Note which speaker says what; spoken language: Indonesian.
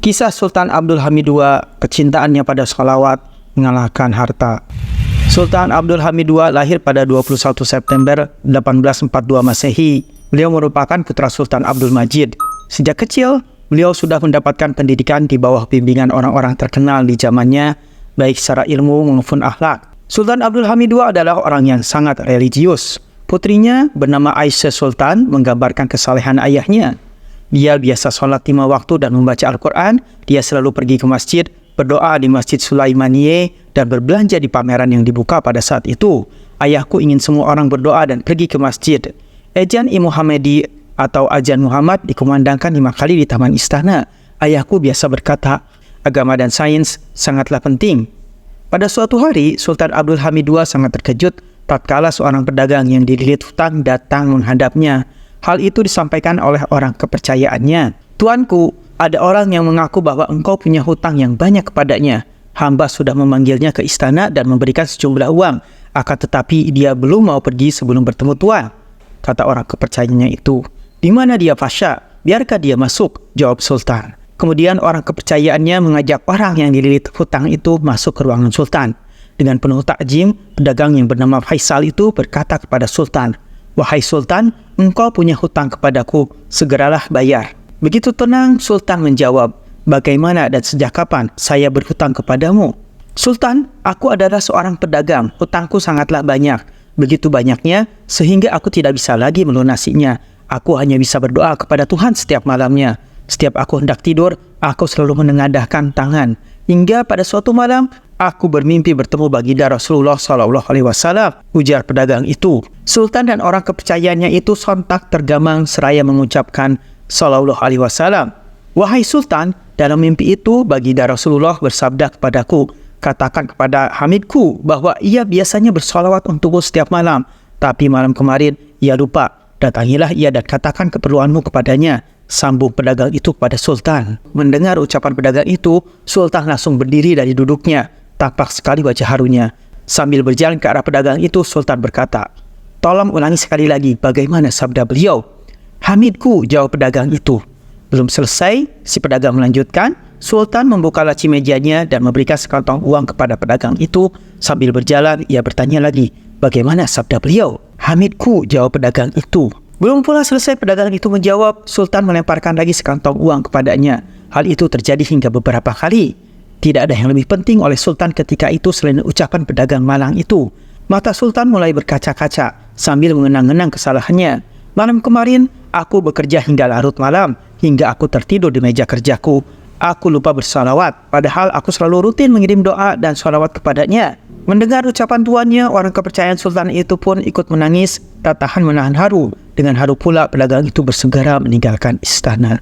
Speaker 1: Kisah Sultan Abdul Hamid II, kecintaannya pada sholawat mengalahkan harta. Sultan Abdul Hamid II lahir pada 21 September 1842 Masehi. Beliau merupakan putra Sultan Abdul Majid. Sejak kecil, beliau sudah mendapatkan pendidikan di bawah bimbingan orang-orang terkenal di zamannya, baik secara ilmu maupun akhlak. Sultan Abdul Hamid II adalah orang yang sangat religius. Putrinya bernama Aisyah Sultan menggambarkan kesalehan ayahnya. Dia biasa sholat 5 waktu dan membaca Al-Quran. Dia selalu pergi ke masjid, berdoa di Masjid Sulaimaniyah, dan berbelanja di pameran yang dibuka pada saat itu. Ayahku ingin semua orang berdoa dan pergi ke masjid. Ejan Muhammadi atau Ajan Muhammad dikumandangkan 5 kali di Taman Istana. Ayahku biasa berkata, agama dan sains sangatlah penting. Pada suatu hari, Sultan Abdul Hamid II sangat terkejut tatkala seorang pedagang yang dililit hutang datang menghadapnya. Hal itu disampaikan oleh orang kepercayaannya. Tuanku, ada orang yang mengaku bahwa engkau punya hutang yang banyak kepadanya. Hamba sudah memanggilnya ke istana dan memberikan sejumlah uang. Akan tetapi dia belum mau pergi sebelum bertemu tuan. Kata orang kepercayaannya itu. Di mana dia, Pasha? Biarkan dia masuk, jawab Sultan. Kemudian orang kepercayaannya mengajak orang yang dililit hutang itu masuk ke ruangan Sultan. Dengan penuh takjim, pedagang yang bernama Faisal itu berkata kepada Sultan, "Wahai Sultan, engkau punya hutang kepadaku, segeralah bayar." Begitu tenang, Sultan menjawab, "Bagaimana dan sejak kapan saya berhutang kepadamu?" "Sultan, aku adalah seorang pedagang, hutangku sangatlah banyak. Begitu banyaknya, sehingga aku tidak bisa lagi melunasinya. Aku hanya bisa berdoa kepada Tuhan setiap malamnya. Setiap aku hendak tidur, aku selalu menengadahkan tangan. Hingga pada suatu malam, aku bermimpi bertemu baginda Rasulullah SAW, ujar pedagang itu. Sultan dan orang kepercayaannya itu sontak tergamang seraya mengucapkan SAW. "Wahai Sultan, dalam mimpi itu baginda Rasulullah bersabda kepadaku, katakan kepada Hamidku bahwa ia biasanya bersolawat untukku setiap malam. Tapi malam kemarin ia lupa. Datangilah ia dan katakan keperluanmu kepadanya." Sambung pedagang itu kepada Sultan. Mendengar ucapan pedagang itu, Sultan langsung berdiri dari duduknya. Tampak sekali wajah harunya. Sambil berjalan ke arah pedagang itu, Sultan berkata, "Tolong ulangi sekali lagi bagaimana sabda beliau." "Hamidku," jawab pedagang itu. Belum selesai, si pedagang melanjutkan. Sultan membuka laci mejanya dan memberikan sekantong uang kepada pedagang itu. Sambil berjalan, ia bertanya lagi, "Bagaimana sabda beliau?" "Hamidku," jawab pedagang itu. Belum pula selesai pedagang itu menjawab, Sultan melemparkan lagi sekantong uang kepadanya. Hal itu terjadi hingga beberapa kali. Tidak ada yang lebih penting oleh Sultan ketika itu selain ucapan pedagang malang itu. Mata Sultan mulai berkaca-kaca sambil mengenang-enang kesalahannya. "Malam kemarin, aku bekerja hingga larut malam, hingga aku tertidur di meja kerjaku. Aku lupa bersalawat, padahal aku selalu rutin mengirim doa dan salawat kepadanya." Mendengar ucapan tuannya, orang kepercayaan Sultan itu pun ikut menangis, tak tahan menahan haru. Dengan haru pula, pedagang itu bersegera meninggalkan istana.